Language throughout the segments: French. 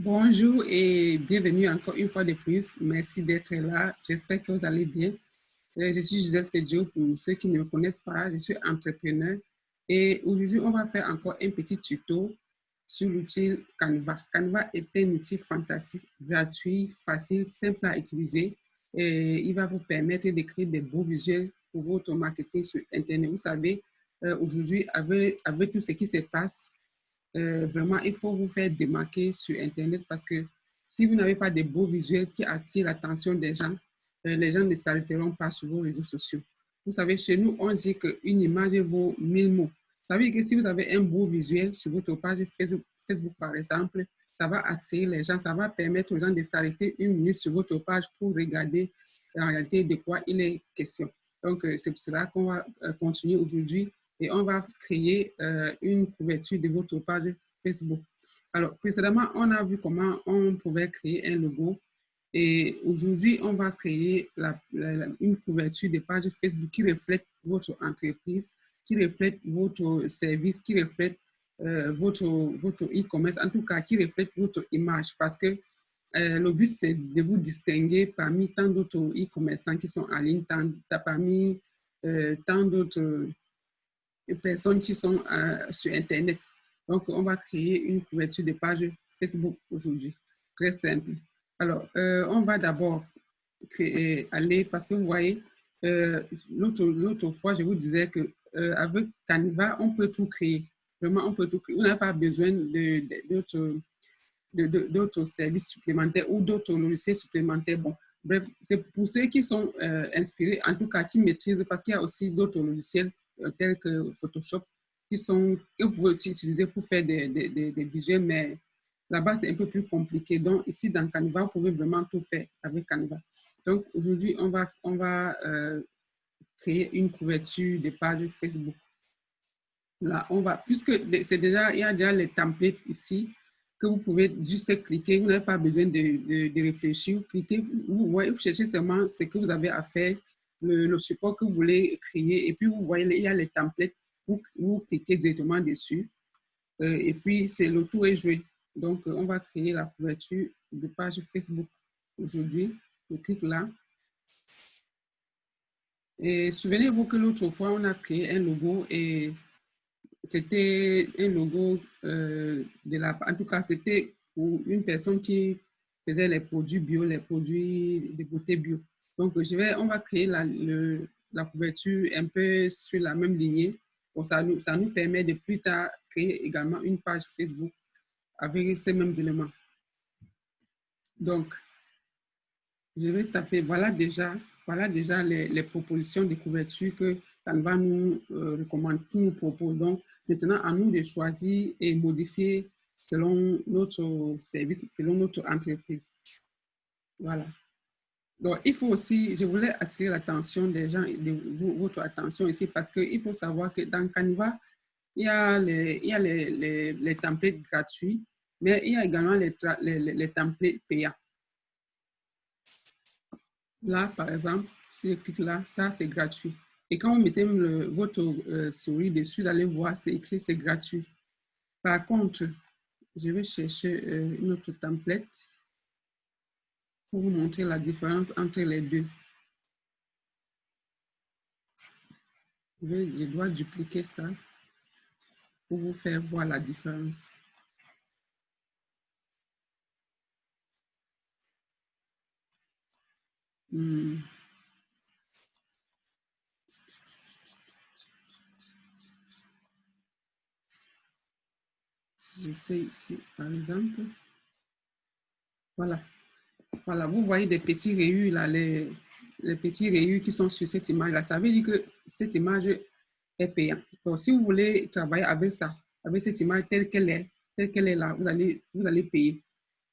Bonjour et bienvenue encore une fois de plus. Merci d'être là. J'espère que vous allez bien. Je suis Gisèle Fedjo. Pour ceux qui ne me connaissent pas, je suis entrepreneur. Et aujourd'hui, on va faire encore un petit tuto sur l'outil Canva. Canva est un outil fantastique, gratuit, facile, simple à utiliser. Et il va vous permettre d'écrire des beaux visuels pour votre marketing sur Internet. Vous savez, aujourd'hui, avec tout ce qui se passe, vraiment, il faut vous faire démarquer sur Internet parce que si vous n'avez pas de beaux visuels qui attirent l'attention des gens, les gens ne s'arrêteront pas sur vos réseaux sociaux. Vous savez, chez nous, on dit qu'une image vaut 1000 mots. Ça veut dire que si vous avez un beau visuel sur votre page Facebook, par exemple, ça va attirer les gens, ça va permettre aux gens de s'arrêter une minute sur votre page pour regarder en réalité de quoi il est question. Donc, c'est pour cela qu'on va continuer aujourd'hui et on va créer une couverture de votre page Facebook. Alors, précédemment, on a vu comment on pouvait créer un logo et aujourd'hui, on va créer une couverture de page Facebook qui reflète votre entreprise, qui reflète votre service, qui reflète votre e-commerce, en tout cas, qui reflète votre image parce que le but, c'est de vous distinguer parmi tant d'autres e-commerçants qui sont en ligne, parmi tant d'autres personnes qui sont sur Internet. Donc, on va créer une couverture de page Facebook aujourd'hui. Très simple. Alors, on va d'abord aller, parce que vous voyez, l'autre fois, je vous disais que avec Canva, on peut tout créer. Vraiment, on peut tout créer. On n'a pas besoin d'autres services supplémentaires ou d'autres logiciels supplémentaires. Bon, bref, c'est pour ceux qui sont inspirés, en tout cas qui maîtrisent, parce qu'il y a aussi d'autres logiciels tels que Photoshop que vous pouvez aussi utiliser pour faire des visuels, mais là-bas, c'est un peu plus compliqué. Donc, ici, dans Canva, vous pouvez vraiment tout faire avec Canva. Donc, aujourd'hui, on va créer une couverture de page Facebook. Là, puisque il y a déjà les templates ici, que vous pouvez juste cliquer, vous n'avez pas besoin de réfléchir, cliquez, vous voyez, vous cherchez seulement ce que vous avez à faire, le support que vous voulez créer, et puis vous voyez, il y a les templates, vous cliquez directement dessus, et puis c'est le tour est joué. Donc, on va créer la couverture de page Facebook aujourd'hui. Je clique là. Et souvenez-vous que l'autre fois, on a créé un logo et c'était un logo en tout cas, c'était pour une personne qui faisait les produits bio, les produits de beauté bio. Donc, on va créer la couverture un peu sur la même lignée. Bon, ça nous permet de plus tard créer également une page Facebook avec ces mêmes éléments. Donc, je vais taper, voilà déjà les propositions de couverture que Canva nous recommande, qui nous propose. Donc, maintenant, à nous de choisir et modifier selon notre service, selon notre entreprise. Voilà. Donc, il faut aussi, je voulais attirer l'attention des gens, votre attention ici, parce qu'il faut savoir que dans Canva, il y a les templates gratuits, mais il y a également les templates payants. Là, par exemple, si je clique là, ça, c'est gratuit. Et quand vous mettez votre souris dessus, vous allez voir, c'est écrit, c'est gratuit. Par contre, je vais chercher une autre template pour vous montrer la différence entre les deux. Je dois dupliquer ça pour vous faire voir la différence. J'essaie ici, par exemple. Voilà. Voilà, vous voyez des petits rayures là, les petits rayures qui sont sur cette image-là. Ça veut dire que cette image est payante. Donc, si vous voulez travailler avec ça, avec cette image telle qu'elle est là, vous allez payer.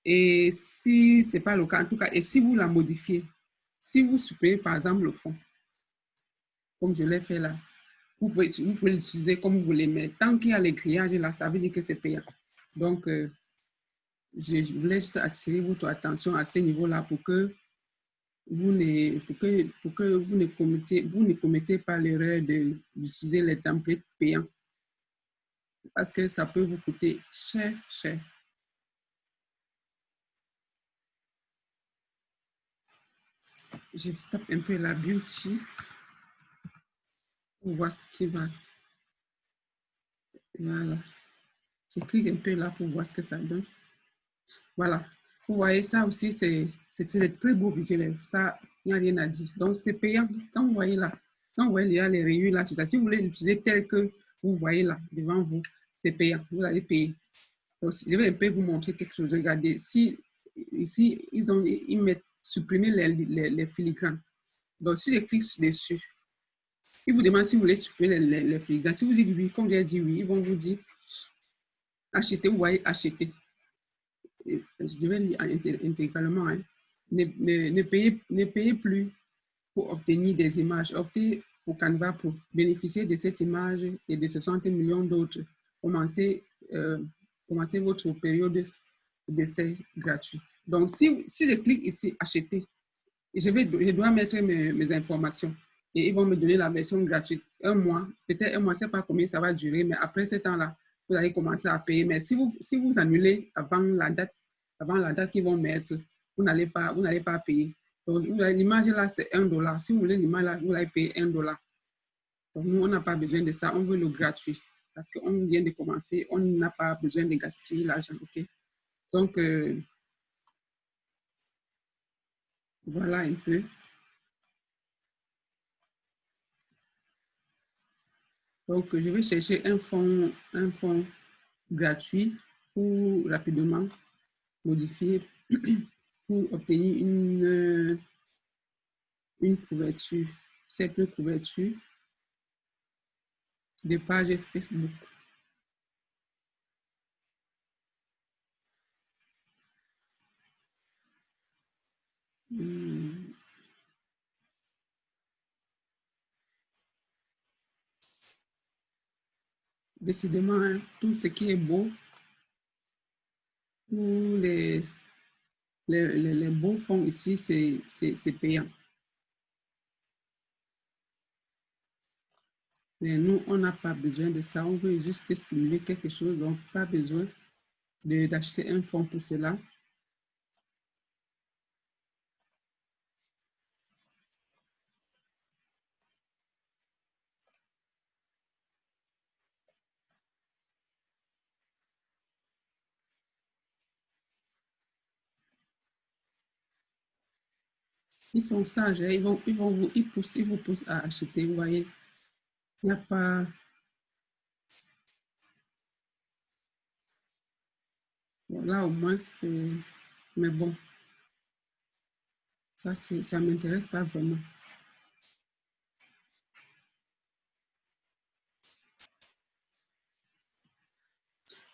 Et si ce n'est pas le cas, en tout cas, et si vous la modifiez, si vous supprimez par exemple le fond, comme je l'ai fait là, vous pouvez l'utiliser comme vous voulez, mais tant qu'il y a les grillages là, ça veut dire que c'est payant. Donc, je voulais juste attirer votre attention à ce niveau-là pour que vous ne commettez pas l'erreur d'utiliser les templates payants parce que ça peut vous coûter cher, cher. Je tape un peu la beauty pour voir ce qui va. Voilà. Je clique un peu là pour voir ce que ça donne. Voilà. Vous voyez, ça aussi, c'est des très beaux visuels. Ça, il n'y a rien à dire. Donc, c'est payant. Quand vous voyez là, quand vous voyez là, les rayures là, sur ça, si vous voulez l'utiliser tel que vous voyez là, devant vous, c'est payant. Vous allez payer. Donc, je vais un peu vous montrer quelque chose. Regardez, si ici, ils mettent supprimer les filigranes. Donc, si je clique dessus, ils vous demandent si vous voulez supprimer les filigranes. Si vous dites oui, comme j'ai dit oui, ils vont vous dire acheter, vous voyez, acheter. Je vais lire intégralement. Hein. Ne payez plus pour obtenir des images. Optez pour Canva pour bénéficier de cette image et de 60 millions d'autres. Commencez, commencez votre période d'essai gratuit. Donc, si je clique ici, acheter, je dois mettre mes informations et ils vont me donner la version gratuite. Un mois, peut-être un mois, je ne sais pas combien ça va durer, mais après ce temps-là, vous allez commencer à payer. Mais si vous annulez avant la date qu'ils vont mettre, vous n'allez pas payer. Donc, l'image là, c'est $1. Si vous voulez l'image là, vous allez payer $1. Donc, nous, on n'a pas besoin de ça. On veut le gratuit parce qu'on vient de commencer. On n'a pas besoin de gaspiller l'argent. OK? Donc, voilà un peu. Donc, je vais chercher un fond gratuit pour rapidement modifier pour obtenir une couverture, simple couverture de page Facebook. Décidément, hein, tout ce qui est beau, tous les beaux fonds ici, c'est payant. Mais nous, on n'a pas besoin de ça. On veut juste stimuler quelque chose, donc pas besoin d'acheter un fond pour cela. Ils sont sages, hein. Ils vous poussent à acheter. Vous voyez, il n'y a pas. Bon, là, au moins, c'est. Mais bon, ça ne m'intéresse pas vraiment.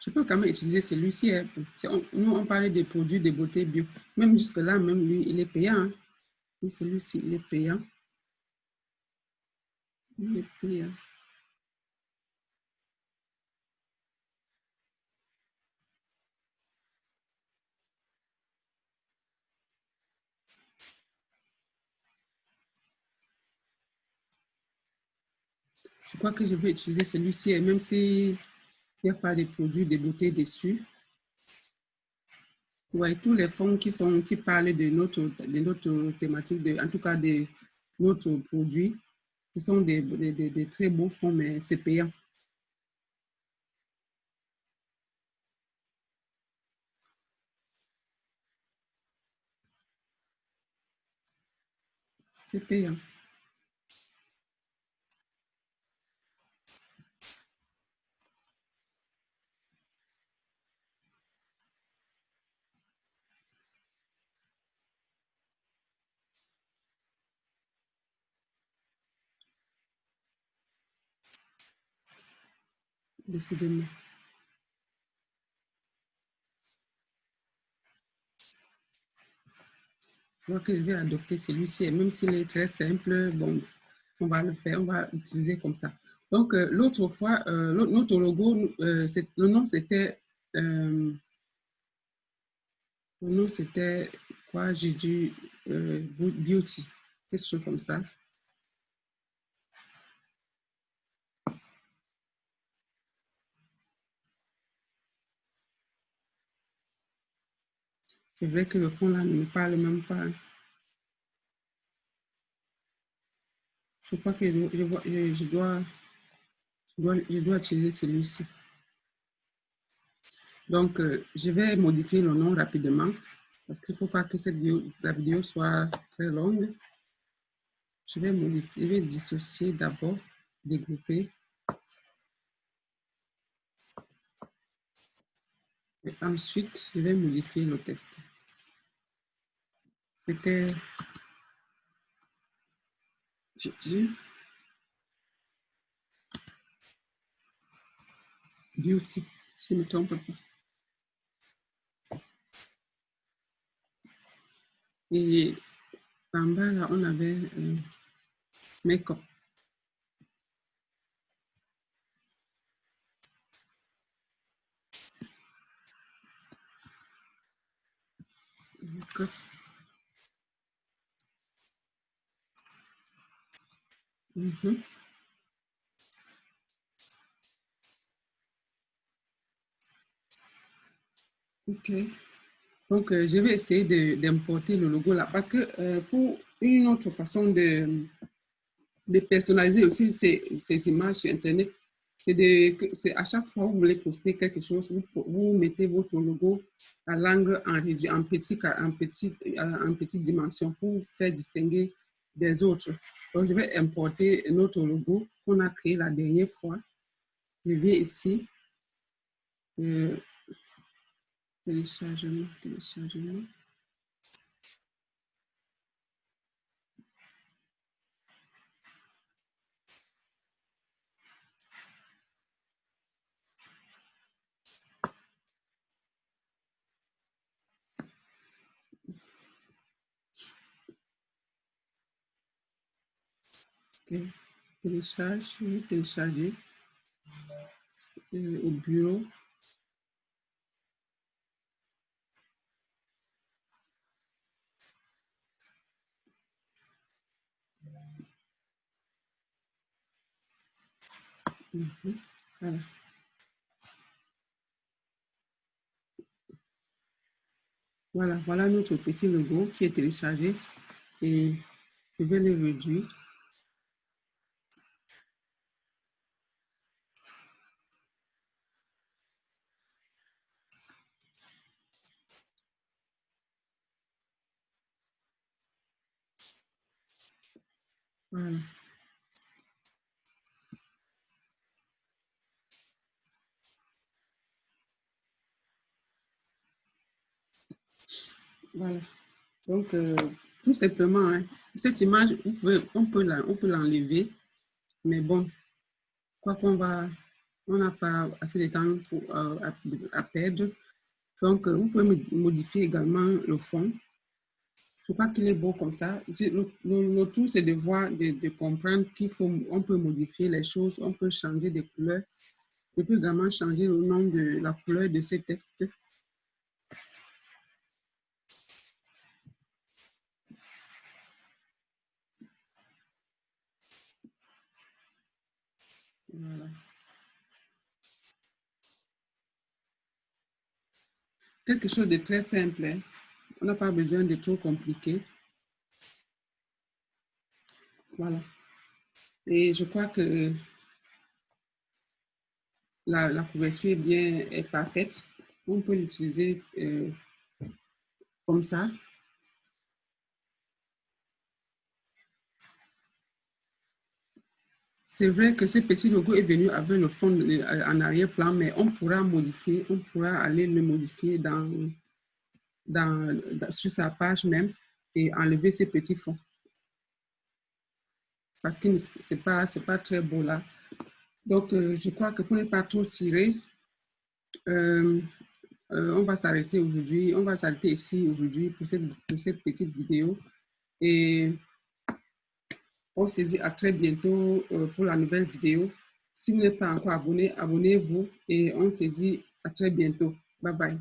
Je peux quand même utiliser celui-ci. Hein. Nous, on parlait des produits de beauté bio. Même jusque-là, même lui, il est payant. Hein. Celui-ci, il est payant. Il est payant. Je crois que je vais utiliser celui-ci, même s'il n'y a pas de produits de beauté dessus. Ouais, tous les fonds qui parlent de notre thématique, en tout cas de notre produit, qui sont des très beaux fonds, mais c'est payant. C'est payant. Décidément. Je crois que je vais adopter celui-ci, et même s'il est très simple, bon, on va le faire, on va l'utiliser comme ça. Donc, l'autre fois, notre logo, le nom, c'était quoi? J'ai dit Beauty, quelque chose comme ça. C'est vrai que le fond là ne me parle même pas. Je crois que je dois utiliser celui-ci. Donc, je vais modifier le nom rapidement parce qu'il ne faut pas que la vidéo soit très longue. Je vais modifier, je vais dissocier d'abord, dégrouper. Et ensuite, je vais modifier le texte. C'était Beauty, si je ne me trompe pas. Et en bas, là, on avait make-up. Make-up. OK. Donc, je vais essayer d'importer le logo là parce que pour une autre façon de personnaliser aussi ces images sur Internet, c'est à chaque fois que vous voulez poster quelque chose, vous mettez votre logo à l'angle en réduit, en petite dimension pour faire distinguer des autres. Donc, je vais importer notre logo qu'on a créé la dernière fois. Je viens ici. Téléchargement. OK. Télécharger au bureau. Voilà. Voilà notre petit logo qui est téléchargé et je vais le réduire. Voilà. Voilà. Donc, tout simplement, hein, cette image, on peut l'enlever, mais bon, quoi qu'on on n'a pas assez de temps à perdre. Donc, vous pouvez modifier également le fond. Je crois qu'il est beau comme ça. Le tout, c'est de voir, de comprendre on peut modifier les choses, on peut changer des couleurs. Je peux également changer le nom de la couleur de ce texte. Voilà. Quelque chose de très simple. Hein. On n'a pas besoin de trop compliqué. Voilà. Et je crois que la couverture est parfaite. On peut l'utiliser comme ça. C'est vrai que ce petit logo est venu avec le fond en arrière-plan, mais on pourra modifier, on pourra aller le modifier sur sa page même et enlever ce petit fond. Parce que c'est pas très beau là. Donc, je crois que pour ne pas trop tirer, on va s'arrêter aujourd'hui. On va s'arrêter ici aujourd'hui pour cette petite vidéo. Et on se dit à très bientôt pour la nouvelle vidéo. Si vous n'êtes pas encore abonné, abonnez-vous et on se dit à très bientôt. Bye bye.